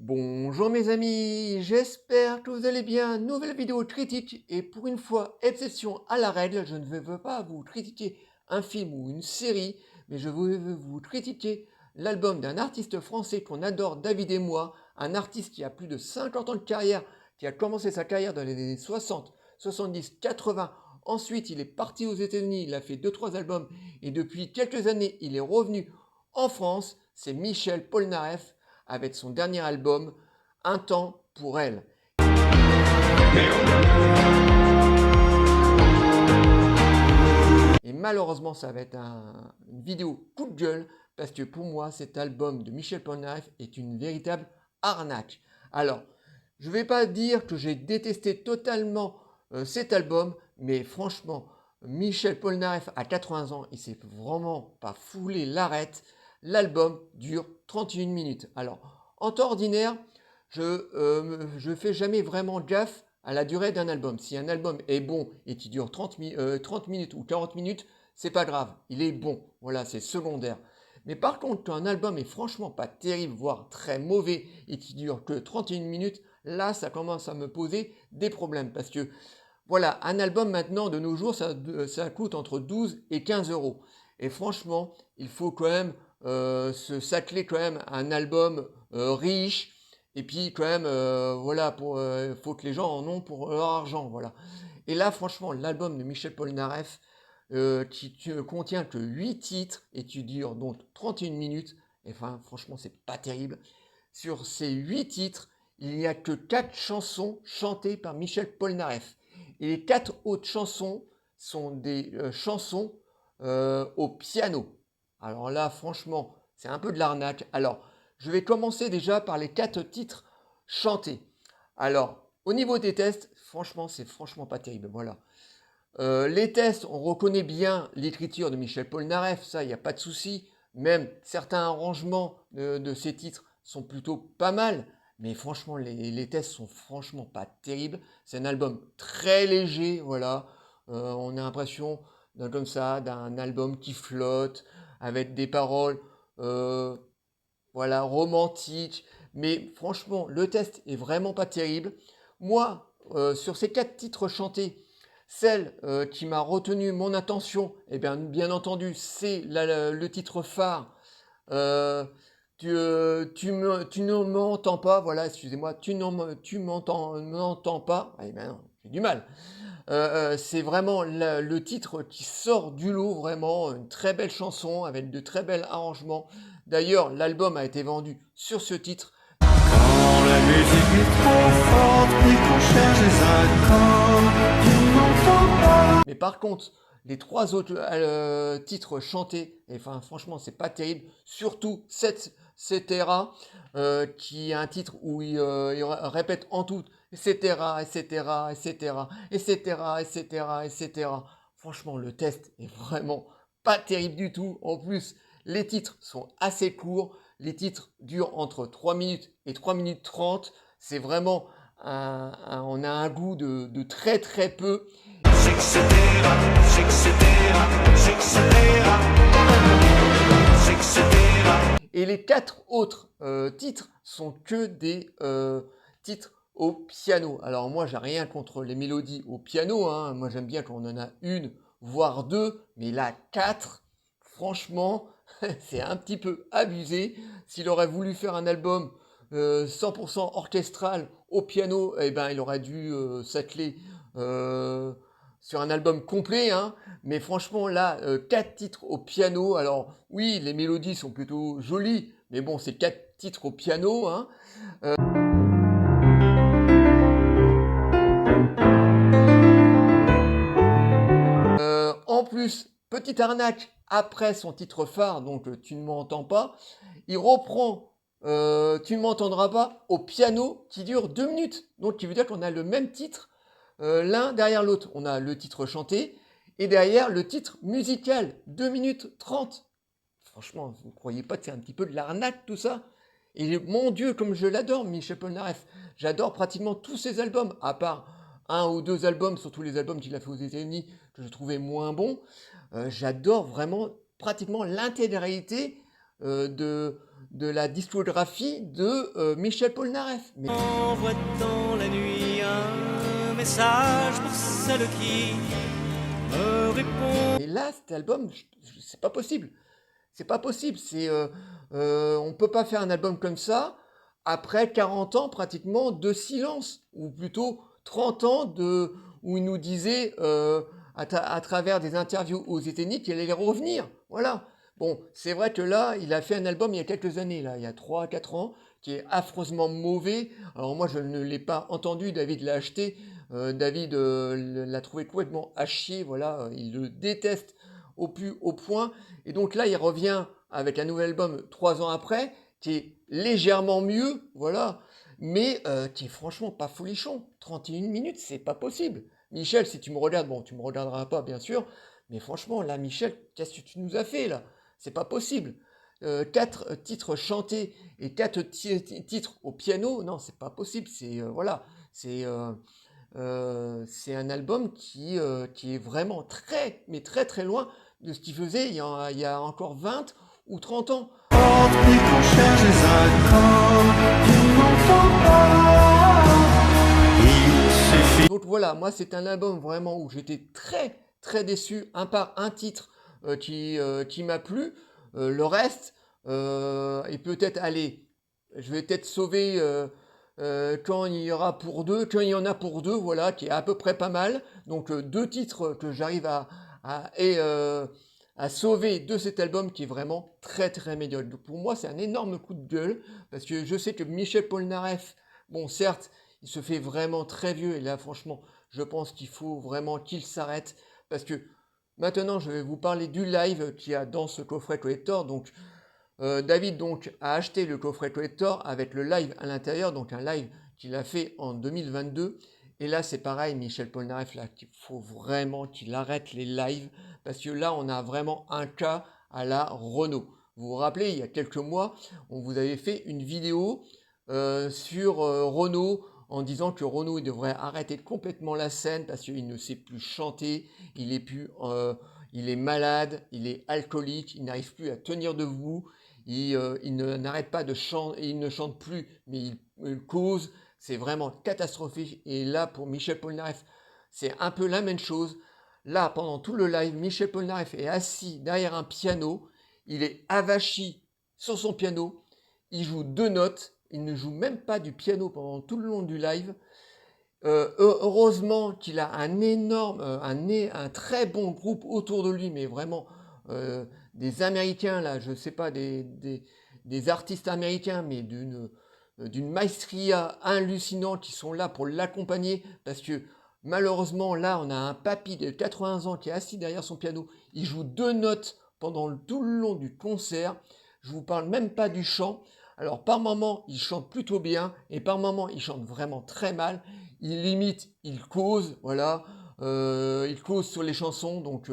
Bonjour mes amis, j'espère que vous allez bien. Nouvelle vidéo critique et pour une fois, exception à la règle, je ne veux pas vous critiquer un film ou une série, mais je veux vous critiquer l'album d'un artiste français qu'on adore, David et moi, un artiste qui a plus de 50 ans de carrière, qui a commencé sa carrière dans les années 60, 70, 80. Ensuite, il est parti aux États-Unis, il a fait 2-3 albums et depuis quelques années, il est revenu en France. C'est Michel Polnareff avec son dernier album, Un temps pour elle. Et malheureusement, ça va être une vidéo coup de gueule, parce que pour moi, cet album de Michel Polnareff est une véritable arnaque. Alors, je ne vais pas dire que j'ai détesté totalement cet album, mais franchement, Michel Polnareff à 80 ans, il s'est vraiment pas foulé l'arrête. L'album dure 31 minutes. Alors, en temps ordinaire, je fais jamais vraiment gaffe à la durée d'un album. Si un album est bon et qui dure 30 minutes ou 40 minutes, c'est pas grave, il est bon. Voilà, c'est secondaire. Mais par contre, quand un album est franchement pas terrible, voire très mauvais et qui dure que 31 minutes, là, ça commence à me poser des problèmes. Parce que, voilà, un album maintenant, de nos jours, ça coûte entre 12 et 15 euros. Et franchement, il faut quand même se s'atteler quand même à un album riche. Et puis quand même, voilà, faut que les gens en ont pour leur argent, voilà. Et là, franchement, l'album de Michel Polnareff, qui ne contient que 8 titres et qui dure donc 31 minutes, et enfin, franchement, c'est pas terrible. Sur ces 8 titres, il n'y a que 4 chansons chantées par Michel Polnareff. Et les 4 autres chansons sont des chansons au piano. Alors là, franchement, c'est un peu de l'arnaque. Alors, je vais commencer déjà par les 4 titres chantés. Alors, au niveau des tests, franchement, c'est franchement pas terrible. Voilà. Les tests, on reconnaît bien l'écriture de Michel Polnareff, ça, il n'y a pas de souci. Même certains arrangements de ces titres sont plutôt pas mal. Mais franchement, les tests sont franchement pas terribles. C'est un album très léger, voilà. On a l'impression comme ça d'un album qui flotte, avec des paroles voilà, romantiques. Mais franchement, le test est vraiment pas terrible. Moi, sur ces 4 titres chantés, celle qui m'a retenu mon attention, eh bien entendu, c'est le titre phare. Euh, tu ne m'entends pas, voilà, excusez-moi, tu m'entends pas. Eh bien, non, j'ai du mal. C'est vraiment le titre qui sort du lot, vraiment, une très belle chanson avec de très bels arrangements. D'ailleurs, l'album a été vendu sur ce titre. Quand la musique est trop forte et qu'on cherche les accords, tu n'entends pas. Mais par contre, les 3 autres titres chantés, et enfin, franchement, c'est pas terrible. Surtout Cetera, qui est un titre où il répète en tout, etc., etc., etc., etc., etc., etc. Franchement, le test est vraiment pas terrible du tout. En plus, les titres sont assez courts. Les titres durent entre 3 minutes et 3 minutes 30. C'est vraiment, on a un goût de très très peu. Et les 4 autres titres sont que des titres au piano. Alors moi, j'ai rien contre les mélodies au piano, hein. Moi, j'aime bien quand on en a une, voire 2. Mais là, 4, franchement, c'est un petit peu abusé. S'il aurait voulu faire un album 100% orchestral au piano, eh ben, il aurait dû s'atteler sur un album complet, hein. Mais franchement, là, 4 titres au piano. Alors, oui, les mélodies sont plutôt jolies, mais bon, c'est 4 titres au piano, hein. En plus, petite arnaque, après son titre phare, donc Tu ne m'entends pas, il reprend Tu ne m'entendras pas au piano qui dure 2 minutes. Donc, qui veut dire qu'on a le même titre l'un derrière l'autre. On a le titre chanté et derrière le titre musical, 2 minutes 30. Franchement, vous ne croyez pas que c'est un petit peu de l'arnaque tout ça? Et mon Dieu, comme je l'adore, Michel Polnareff. J'adore pratiquement tous ses albums, à part un ou deux albums, surtout les albums qu'il a fait aux États-Unis, que je trouvais moins bons. J'adore vraiment pratiquement l'intégralité de la discographie de Michel Polnareff. Mais Envoie dans la nuit un message pour celle qui me répond. et là, cet album, c'est pas possible. C'est pas possible. On peut pas faire un album comme ça après 40 ans pratiquement de silence, ou plutôt 30 ans où il nous disait à travers des interviews aux Zénith qu'il allait revenir. Voilà. Bon, c'est vrai que là, il a fait un album il y a quelques années, là, il y a 3-4 ans, qui est affreusement mauvais. Alors moi, je ne l'ai pas entendu, David l'a acheté. David l'a trouvé complètement à chier, voilà, il le déteste au plus haut point. Et donc là, il revient avec un nouvel album 3 ans après, qui est légèrement mieux, voilà, mais qui est franchement pas folichon. 31 minutes, c'est pas possible. Michel, si tu me regardes, bon, tu me regarderas pas, bien sûr, mais franchement, là, Michel, qu'est-ce que tu nous as fait, là? C'est pas possible. 4 titres chantés et 4 titres au piano, non, c'est pas possible. Voilà, c'est un album qui est vraiment très, mais très très loin de ce qu'il faisait il y a encore 20 ou 30 ans. Puis qu'on cherche les accords qu'il n'entend pas. Il suffit. Donc voilà, moi c'est un album vraiment où j'étais très très déçu, par un titre qui m'a plu. Le reste, et peut-être, allez, je vais peut-être sauver quand il y aura pour deux, quand il y en a pour deux, voilà, qui est à peu près pas mal. Donc 2 titres que j'arrive à sauver de cet album qui est vraiment très très médiocre. Donc, pour moi, c'est un énorme coup de gueule parce que je sais que Michel Polnareff, bon, certes, il se fait vraiment très vieux et là, franchement, je pense qu'il faut vraiment qu'il s'arrête parce que maintenant, je vais vous parler du live qu'il y a dans ce coffret collector. Donc, David donc a acheté le coffret collector avec le live à l'intérieur, donc un live qu'il a fait en 2022. Et là, c'est pareil, Michel Polnareff, là, il faut vraiment qu'il arrête les lives, parce que là, on a vraiment un cas à la Renault. Vous vous rappelez, il y a quelques mois, on vous avait fait une vidéo sur Renault, en disant que Renault il devrait arrêter complètement la scène, parce qu'il ne sait plus chanter, il est malade, il est alcoolique, il n'arrive plus à tenir debout, n'arrête pas de chanter, il ne chante plus, mais il cause. C'est vraiment catastrophique. Et là, pour Michel Polnareff, c'est un peu la même chose. Là, pendant tout le live, Michel Polnareff est assis derrière un piano. Il est avachi sur son piano. Il joue 2 notes. Il ne joue même pas du piano pendant tout le long du live. Heureusement qu'il a un très bon groupe autour de lui, mais vraiment des Américains, là, je ne sais pas, des artistes américains, mais d'une maestria hallucinante qui sont là pour l'accompagner, parce que malheureusement là on a un papy de 80 ans qui est assis derrière son piano, il joue 2 notes pendant tout le long du concert, je vous parle même pas du chant. Alors par moment il chante plutôt bien et par moment il chante vraiment très mal, il imite, il cause, voilà, il cause sur les chansons, donc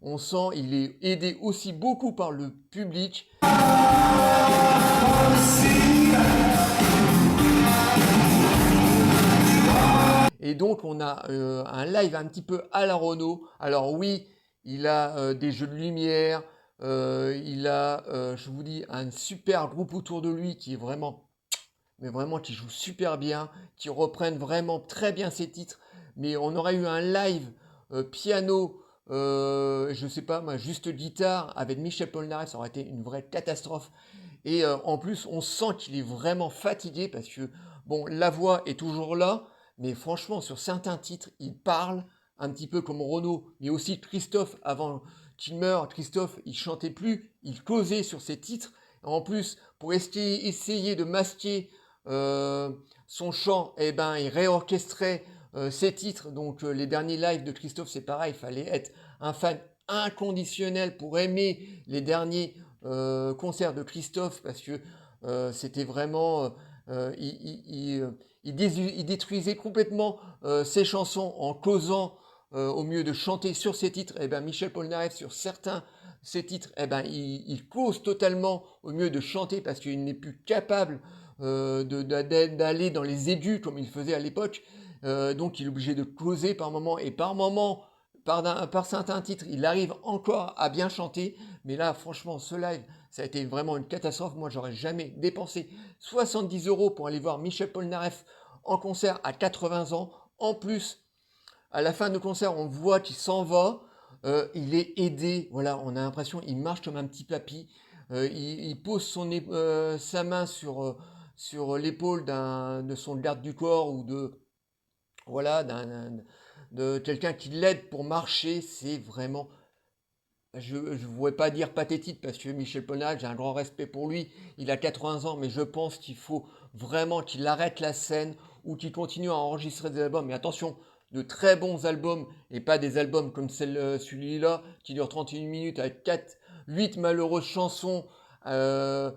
on sent il est aidé aussi beaucoup par le public. Et donc on a un live un petit peu à la Renault. Alors oui, il a des jeux de lumière, il a, je vous dis, un super groupe autour de lui qui est vraiment, mais vraiment qui joue super bien, qui reprennent vraiment très bien ses titres. Mais on aurait eu un live piano, je sais pas moi, juste guitare avec Michel Polnareff, ça aurait été une vraie catastrophe. Et en plus, on sent qu'il est vraiment fatigué parce que, bon, la voix est toujours là, mais franchement, sur certains titres, il parle un petit peu comme Renaud, mais aussi Christophe, avant qu'il meure, Christophe, il chantait plus, il causait sur ses titres. En plus, pour essayer de masquer son chant, eh ben, il réorchestrait ses titres. Donc, les derniers lives de Christophe, c'est pareil, il fallait être un fan inconditionnel pour aimer les derniers concert de Christophe parce que c'était vraiment il détruisait complètement ses chansons en causant au mieux de chanter sur ses titres. Et ben Michel Polnareff sur certains ses titres, et ben il cause totalement au mieux de chanter parce qu'il n'est plus capable d'aller dans les aigus comme il faisait à l'époque. Donc il est obligé de causer par moment et par moment par certains titres, il arrive encore à bien chanter, mais là, franchement, ce live, Ça a été vraiment une catastrophe. Moi, j'aurais jamais dépensé 70 € pour aller voir Michel Polnareff en concert à 80 ans. En plus, à la fin du concert, on voit qu'il s'en va. Il est aidé. Voilà, on a l'impression qu'il marche comme un petit papy. Il pose sa main sur l'épaule de son garde du corps ou voilà, de quelqu'un qui l'aide pour marcher. C'est vraiment, je ne voudrais pas dire pathétique parce que Michel Polnareff, j'ai un grand respect pour lui. Il a 80 ans, mais je pense qu'il faut vraiment qu'il arrête la scène ou qu'il continue à enregistrer des albums. Mais attention, de très bons albums et pas des albums comme celui-là qui dure 31 minutes avec 8 malheureuses chansons, 4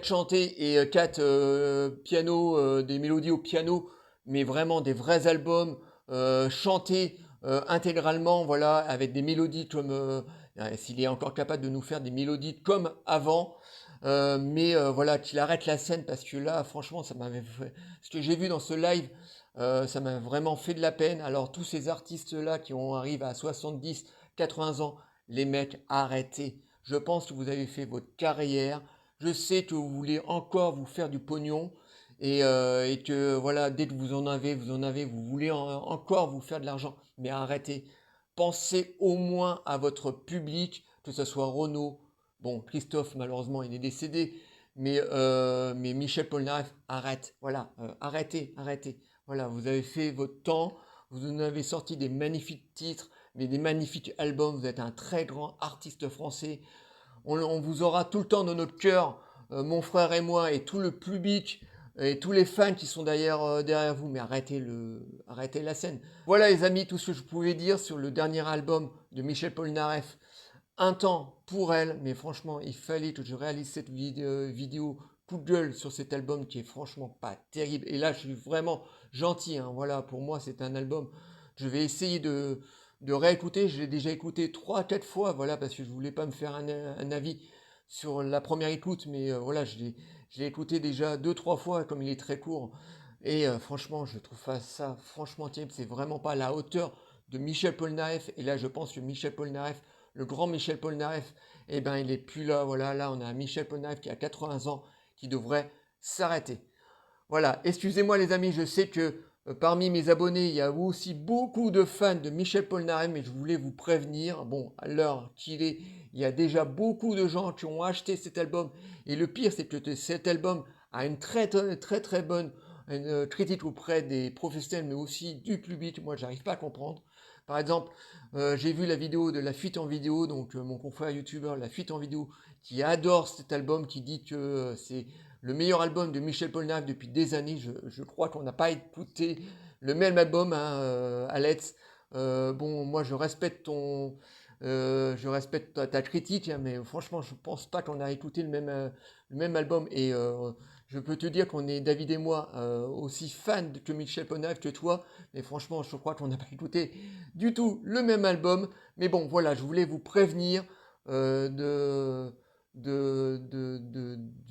chantées et 4 pianos, des mélodies au piano, mais vraiment des vrais albums chantés intégralement, voilà, avec des mélodies comme s'il est encore capable de nous faire des mélodies comme avant. Voilà, qu'il arrête la scène parce que là, franchement, ça m'avait fait... Ce que j'ai vu dans ce live, ça m'a vraiment fait de la peine. Alors, tous ces artistes-là qui arrivent à 70, 80 ans, les mecs, arrêtez. Je pense que vous avez fait votre carrière. Je sais que vous voulez encore vous faire du pognon. Et que voilà, dès que vous en avez, vous voulez encore vous faire de l'argent. Mais arrêtez. Pensez au moins à votre public, que ce soit Renaud. Bon, Christophe, malheureusement, il est décédé. Mais Michel Polnareff, arrête. Voilà, arrêtez. Voilà, vous avez fait votre temps. Vous en avez sorti des magnifiques titres, mais des magnifiques albums. Vous êtes un très grand artiste français. On vous aura tout le temps dans notre cœur, mon frère et moi, et tout le public, et tous les fans qui sont derrière vous. Mais arrêtez la scène. Voilà les amis, tout ce que je pouvais dire sur le dernier album de Michel Polnareff. Un temps pour elle, mais franchement, il fallait que je réalise cette vidéo coup de gueule sur cet album qui est franchement pas terrible. Et là, je suis vraiment gentil, hein. Voilà, pour moi, c'est un album. Je vais essayer de réécouter. Je l'ai déjà écouté 3-4 fois, voilà, parce que je voulais pas me faire un avis sur la première écoute, mais voilà, je l'ai écouté déjà 2-3 fois, comme il est très court. Et franchement, je trouve ça franchement terrible. C'est vraiment pas à la hauteur de Michel Polnareff. Et là, je pense que Michel Polnareff, le grand Michel Polnareff, eh ben, il est plus là. Voilà, là, on a un Michel Polnareff qui a 80 ans, qui devrait s'arrêter. Voilà, excusez-moi les amis, je sais que parmi mes abonnés, il y a aussi beaucoup de fans de Michel Polnareff, mais je voulais vous prévenir. Bon, à l'heure qu'il est, il y a déjà beaucoup de gens qui ont acheté cet album. Et le pire, c'est que cet album a une très bonne critique auprès des professionnels, mais aussi du public. Moi, j'arrive pas à comprendre. Par exemple, j'ai vu la vidéo de La Fuite en vidéo, donc mon confrère youtubeur La Fuite en vidéo, qui adore cet album, qui dit que c'est le meilleur album de Michel Polnareff depuis des années. Je crois qu'on n'a pas écouté le même album, hein, Alex. Bon, moi je respecte ta critique, hein, mais franchement, je pense pas qu'on a écouté le même album. Et je peux te dire qu'on est, David et moi, aussi fans que Michel Polnareff que toi. Mais franchement, je crois qu'on n'a pas écouté du tout le même album. Mais bon, voilà, je voulais vous prévenir du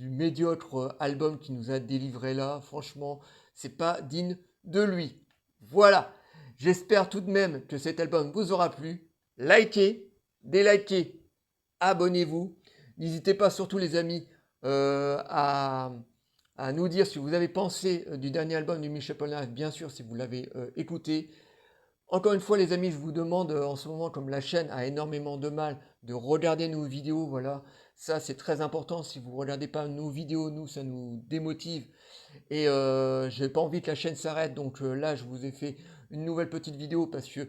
médiocre album qui nous a délivré là. Franchement, c'est pas digne de lui. Voilà. J'espère tout de même que cet album vous aura plu. Likez, délikez, abonnez-vous. N'hésitez pas surtout les amis à nous dire si vous avez pensé du dernier album de Michel Polnareff, bien sûr si vous l'avez écouté. Encore une fois les amis, je vous demande en ce moment, comme la chaîne a énormément de mal, de regarder nos vidéos, voilà. Ça c'est très important, si vous ne regardez pas nos vidéos, nous ça nous démotive. Et j'ai pas envie que la chaîne s'arrête, donc là je vous ai fait une nouvelle petite vidéo parce que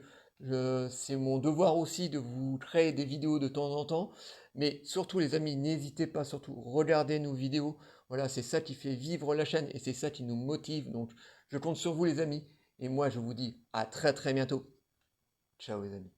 c'est mon devoir aussi de vous créer des vidéos de temps en temps. Mais surtout les amis, n'hésitez pas, surtout regardez nos vidéos. Voilà, c'est ça qui fait vivre la chaîne et c'est ça qui nous motive. Donc je compte sur vous les amis. Et moi je vous dis à très bientôt. Ciao les amis.